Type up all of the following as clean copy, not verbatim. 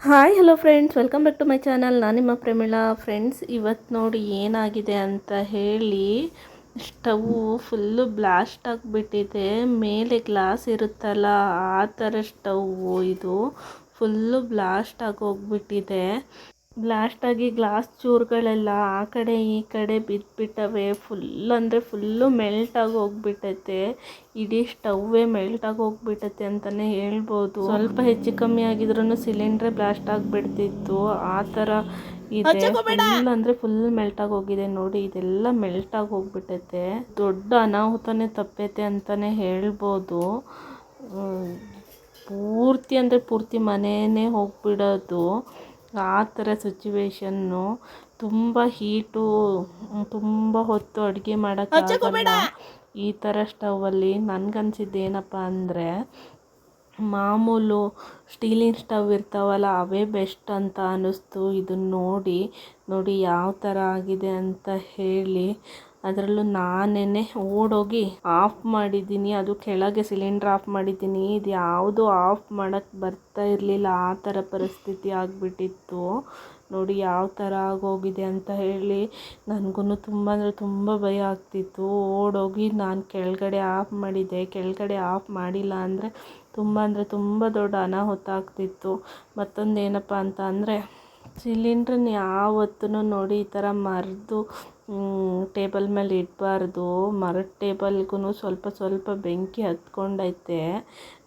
Hi hello friends, welcome back to my channel. ನಾನು ನಿಮ್ಮ ಪ್ರೇಮಿಳಾ. Friends, ಇವತ್ತು ನೋಡಿ ಏನಾಗಿದೆ ಅಂತ ಹೇಳಿ, ಸ್ಟವ್ವು ಫುಲ್ಲು ಬ್ಲಾಸ್ಟ್ ಆಗಿಬಿಟ್ಟಿದೆ. ಮೇಲೆ ಗ್ಲಾಸ್ ಇರುತ್ತಲ್ಲ, ಆ ಥರ ಸ್ಟವ್ವು ಇದು ಫುಲ್ಲು ಬ್ಲಾಸ್ಟ್ ಆಗಿ ಹೋಗ್ಬಿಟ್ಟಿದೆ. ಬ್ಲಾಸ್ಟಾಗಿ ಗ್ಲಾಸ್ ಚೂರುಗಳೆಲ್ಲ ಆ ಕಡೆ ಈ ಕಡೆ ಬಿದ್ದುಬಿಟ್ಟವೆ. ಫುಲ್ಲು ಮೆಲ್ಟಾಗಿ ಹೋಗ್ಬಿಟ್ಟೈತೆ. ಇಡೀ ಸ್ಟವ್ವೇ ಮೆಲ್ಟಾಗಿ ಹೋಗ್ಬಿಟ್ಟೈತೆ ಅಂತಲೇ ಹೇಳ್ಬೋದು. ಸ್ವಲ್ಪ ಹೆಚ್ಚು ಕಮ್ಮಿ ಆಗಿದ್ರೂ ಸಿಲಿಂಡ್ರೇ ಬ್ಲಾಸ್ಟ್ ಆಗಿಬಿಡ್ತಿತ್ತು. ಆ ಥರ ಇದೆ. ಫುಲ್ ಮೆಲ್ಟಾಗಿ ಹೋಗಿದೆ ನೋಡಿ. ಇದೆಲ್ಲ ಮೆಲ್ಟಾಗಿ ಹೋಗ್ಬಿಟ್ಟೈತೆ. ದೊಡ್ಡ ಅನಾಹುತನೇ ತಪ್ಪೈತೆ ಅಂತಲೇ ಹೇಳ್ಬೋದು. ಪೂರ್ತಿ ಮನೆಯೇ ಹೋಗ್ಬಿಡೋದು, ಆ ಥರ ಸಿಚುವೇಶನ್ನು. ತುಂಬ ಹೀಟು, ತುಂಬ ಹೊತ್ತು ಅಡುಗೆ ಮಾಡೋಕ್ಕಾಗಲ್ಲ ಈ ಥರ ಸ್ಟವಲ್ಲಿ. ನನಗನ್ಸಿದ್ದೇನಪ್ಪ ಅಂದರೆ, ಮಾಮೂಲು ಸ್ಟೀಲಿನ ಸ್ಟವ್ ಇರ್ತಾವಲ್ಲ, ಅವೇ ಬೆಸ್ಟ್ ಅಂತ ಅನ್ನಿಸ್ತು ಇದನ್ನು ನೋಡಿ ಯಾವ ಥರ ಆಗಿದೆ ಅಂತ ಹೇಳಿ. ಅದರಲ್ಲೂ ನಾನೇ ಓಡೋಗಿ ಆಫ್ ಮಾಡಿದ್ದೀನಿ. ಅದು ಕೆಳಗೆ ಸಿಲಿಂಡ್ರ್ ಆಫ್ ಮಾಡಿದ್ದೀನಿ. ಇದು ಯಾವುದು ಆಫ್ ಮಾಡೋಕ್ಕೆ ಬರ್ತಾ ಇರಲಿಲ್ಲ. ಆ ಥರ ಪರಿಸ್ಥಿತಿ ಆಗಿಬಿಟ್ಟಿತ್ತು ನೋಡಿ, ಯಾವ ಥರ ಆಗೋಗಿದೆ ಅಂತ ಹೇಳಿ. ನನಗೂ ತುಂಬ ಅಂದರೆ ತುಂಬ ಭಯ ಆಗ್ತಿತ್ತು. ಓಡೋಗಿ ನಾನು ಕೆಳಗಡೆ ಆಫ್ ಮಾಡಿದ್ದೆ. ಕೆಳಗಡೆ ಆಫ್ ಮಾಡಿಲ್ಲ ಅಂದರೆ ತುಂಬ ದೊಡ್ಡ ಅನಾಹುತ ಆಗ್ತಿತ್ತು. ಮತ್ತೊಂದು ಏನಪ್ಪ ಅಂತ ಅಂದರೆ, ಸಿಲಿಂಡ್ರನ್ನ ಯಾವತ್ತೂ ನೋಡಿ ಈ ಥರ ಮರದು ಟೇಬಲ್ ಮೇಲೆ ಇಡಬಾರ್ದು. ಮರದ ಟೇಬಲ್ಗೂ ಸ್ವಲ್ಪ ಬೆಂಕಿ ಹತ್ಕೊಂಡೈತೆ.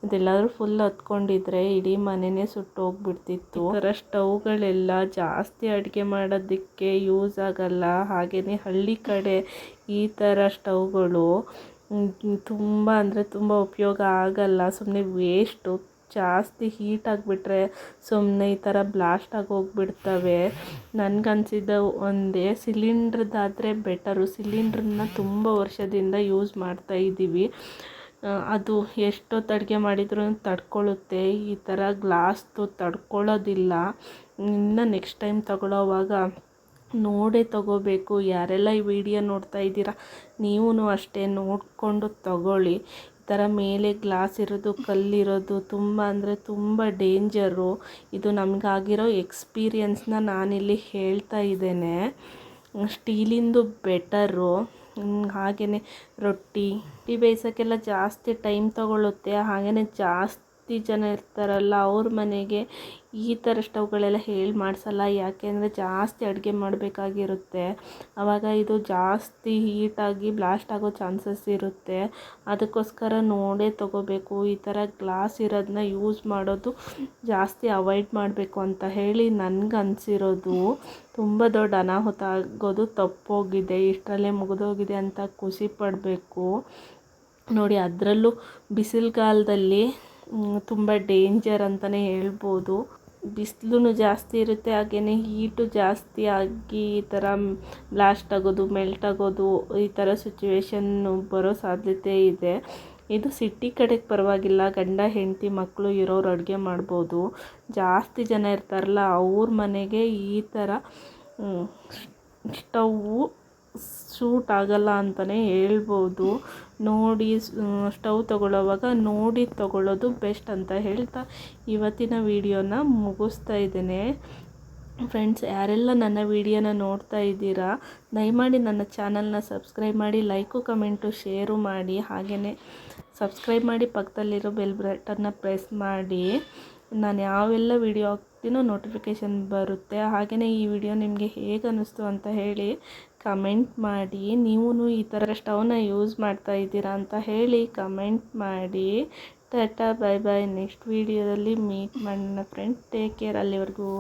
ಅದೆಲ್ಲಾದರೂ ಫುಲ್ ಹತ್ಕೊಂಡಿದ್ರೆ ಇಡೀ ಮನೆಯೇ ಸುಟ್ಟು ಹೋಗ್ಬಿಡ್ತಿತ್ತು. ಈ ಥರ ಸ್ಟವ್ಗಳೆಲ್ಲ ಜಾಸ್ತಿ ಅಡುಗೆ ಮಾಡೋದಕ್ಕೆ ಯೂಸ್ ಆಗಲ್ಲ. ಹಾಗೆಯೇ ಹಳ್ಳಿ ಕಡೆ ಈ ಥರ ಸ್ಟವ್ಗಳು ತುಂಬ ಅಂದರೆ ತುಂಬ ಉಪಯೋಗ ಆಗಲ್ಲ. ಸುಮ್ಮನೆ ವೇಸ್ಟು. ಜಾಸ್ತಿ ಹೀಟ್ ಆಗಿಬಿಟ್ರೆ ಸುಮ್ಮನೆ ಈ ಥರ ಬ್ಲಾಸ್ಟ್ ಆಗಿ ಹೋಗ್ಬಿಡ್ತವೆ. ನನಗನ್ಸಿದ್ದು ಒಂದೇ, ಸಿಲಿಂಡ್ರದ್ದಾದರೆ ಬೆಟರು. ಸಿಲಿಂಡ್ರನ್ನ ತುಂಬ ವರ್ಷದಿಂದ ಯೂಸ್ ಮಾಡ್ತಾಯಿದ್ದೀವಿ. ಅದು ಎಷ್ಟೊತ್ತು ಅಡುಗೆ ಮಾಡಿದ್ರೂ ತಡ್ಕೊಳ್ಳುತ್ತೆ. ಈ ಥರ ಗ್ಲಾಸ್ದು ತಡ್ಕೊಳ್ಳೋದಿಲ್ಲ. ಇನ್ನು ನೆಕ್ಸ್ಟ್ ಟೈಮ್ ತಗೊಳ್ಳೋವಾಗ ನೋಡೇ ತಗೋಬೇಕು. ಯಾರೆಲ್ಲ ಈ ವಿಡಿಯೋ ನೋಡ್ತಾ ಇದ್ದೀರಾ, ನೀವೂ ಅಷ್ಟೇ ನೋಡಿಕೊಂಡು ತಗೊಳ್ಳಿ. ಈ ಥರ ಮೇಲೆ ಗ್ಲಾಸ್ ಇರೋದು, ಕಲ್ಲಿರೋದು ತುಂಬ ಅಂದರೆ ತುಂಬ ಡೇಂಜರು. ಇದು ನಮಗಾಗಿರೋ ಎಕ್ಸ್ಪೀರಿಯನ್ಸ್ನ ನಾನಿಲ್ಲಿ ಹೇಳ್ತಾ ಇದ್ದೇನೆ. ಸ್ಟೀಲಿಂದು ಬೆಟರು. ಹಾಗೆಯೇ ರೊಟ್ಟಿ ಬೇಯಿಸೋಕ್ಕೆಲ್ಲ ಜಾಸ್ತಿ ಟೈಮ್ ತಗೊಳ್ಳುತ್ತೆ. ಹಾಗೆಯೇ ಜಾಸ್ತಿ ಜನ ಇರ್ತಾರಲ್ಲ, ಅವ್ರ ಮನೆಗೆ ಈ ಥರ ಸ್ಟವ್ಗಳೆಲ್ಲ ಮಾಡಿಸಲ್ಲ. ಯಾಕೆಂದರೆ ಜಾಸ್ತಿ ಅಡುಗೆ ಮಾಡಬೇಕಾಗಿರುತ್ತೆ. ಆವಾಗ ಇದು ಜಾಸ್ತಿ ಹೀಟಾಗಿ ಬ್ಲಾಸ್ಟ್ ಆಗೋ ಚಾನ್ಸಸ್ ಇರುತ್ತೆ. ಅದಕ್ಕೋಸ್ಕರ ನೋಡೇ ತಗೋಬೇಕು. ಈ ಥರ ಗ್ಲಾಸ್ ಇರೋದನ್ನ ಯೂಸ್ ಮಾಡೋದು ಜಾಸ್ತಿ ಅವಾಯ್ಡ್ ಮಾಡಬೇಕು ಅಂತ ಹೇಳಿ ನನಗನ್ಸಿರೋದು. ತುಂಬ ದೊಡ್ಡ ಅನಾಹುತ ಆಗೋದು ತಪ್ಪೋಗಿದೆ. ಇಷ್ಟರಲ್ಲೇ ಮುಗಿದೋಗಿದೆ ಅಂತ ಖುಷಿ ಪಡಬೇಕು ನೋಡಿ. ಅದರಲ್ಲೂ ಬಿಸಿಲುಗಾಲದಲ್ಲಿ ತುಂಬ ಡೇಂಜರ್ ಅಂತಲೇ ಹೇಳ್ಬೋದು. ಬಿಸಿಲು ಜಾಸ್ತಿ ಇರುತ್ತೆ. ಹಾಗೆಯೇ ಹೀಟು ಜಾಸ್ತಿ ಆಗಿ ಈ ಥರ ಬ್ಲಾಸ್ಟ್ ಆಗೋದು, ಮೆಲ್ಟ್ ಆಗೋದು, ಈ ಥರ ಸಿಚುವೇಶನ್ನು ಬರೋ ಸಾಧ್ಯತೆ ಇದೆ. ಇದು ಸಿಟಿ ಕಡೆಗೆ ಪರವಾಗಿಲ್ಲ. ಗಂಡ ಹೆಂಡತಿ ಮಕ್ಕಳು ಇರೋರು ಅಡುಗೆ ಮಾಡ್ಬೋದು. ಜಾಸ್ತಿ ಜನ ಇರ್ತಾರಲ್ಲ, ಅವ್ರ ಮನೆಗೆ ಈ ಥರ ಸ್ಟವ್ವು ಸೂಟ್ ಆಗಲ್ಲ ಅಂತಲೇ ಹೇಳ್ಬೋದು. ನೋಡಿ, ಸ್ಟವ್ ತಗೊಳ್ಳೋವಾಗ ನೋಡಿ ತಗೊಳ್ಳೋದು ಬೆಸ್ಟ್ ಅಂತ ಹೇಳ್ತಾ ಇವತ್ತಿನ ವಿಡಿಯೋನ ಮುಗಿಸ್ತಾ ಇದ್ದೇನೆ. ಫ್ರೆಂಡ್ಸ್, ಯಾರೆಲ್ಲ ನನ್ನ ವಿಡಿಯೋನ ನೋಡ್ತಾ ಇದ್ದೀರಾ, ದಯಮಾಡಿ ನನ್ನ ಚಾನಲ್ನ ಸಬ್ಸ್ಕ್ರೈಬ್ ಮಾಡಿ, ಲೈಕು ಕಮೆಂಟು ಶೇರು ಮಾಡಿ. ಹಾಗೆಯೇ ಸಬ್ಸ್ಕ್ರೈಬ್ ಮಾಡಿ, ಪಕ್ಕದಲ್ಲಿರೋ ಬೆಲ್ ಬಟನ್ನ ಪ್ರೆಸ್ ಮಾಡಿ. ನಾನು ಯಾವೆಲ್ಲ ವಿಡಿಯೋ ಹಾಕ್ತೀನೋ ನೋಟಿಫಿಕೇಷನ್ ಬರುತ್ತೆ. ಹಾಗೆಯೇ ಈ ವಿಡಿಯೋ ನಿಮಗೆ ಹೇಗೆ ಅನ್ನಿಸ್ತು ಅಂತ ಹೇಳಿ ಕಮೆಂಟ್ ಮಾಡಿ. ನೀವು ಈ ಥರ ಸ್ಟವ್ನ ಯೂಸ್ ಮಾಡ್ತಾ ಇದ್ದೀರಾ ಅಂತ ಹೇಳಿ ಕಮೆಂಟ್ ಮಾಡಿ. Tata, bye bye. ನೆಕ್ಸ್ಟ್ ವಿಡಿಯೋದಲ್ಲಿ ಮೀಟ್ ಮಾಡೋಣ ಫ್ರೆಂಡ್. Take care. ಅಲ್ಲಿವರೆಗೂ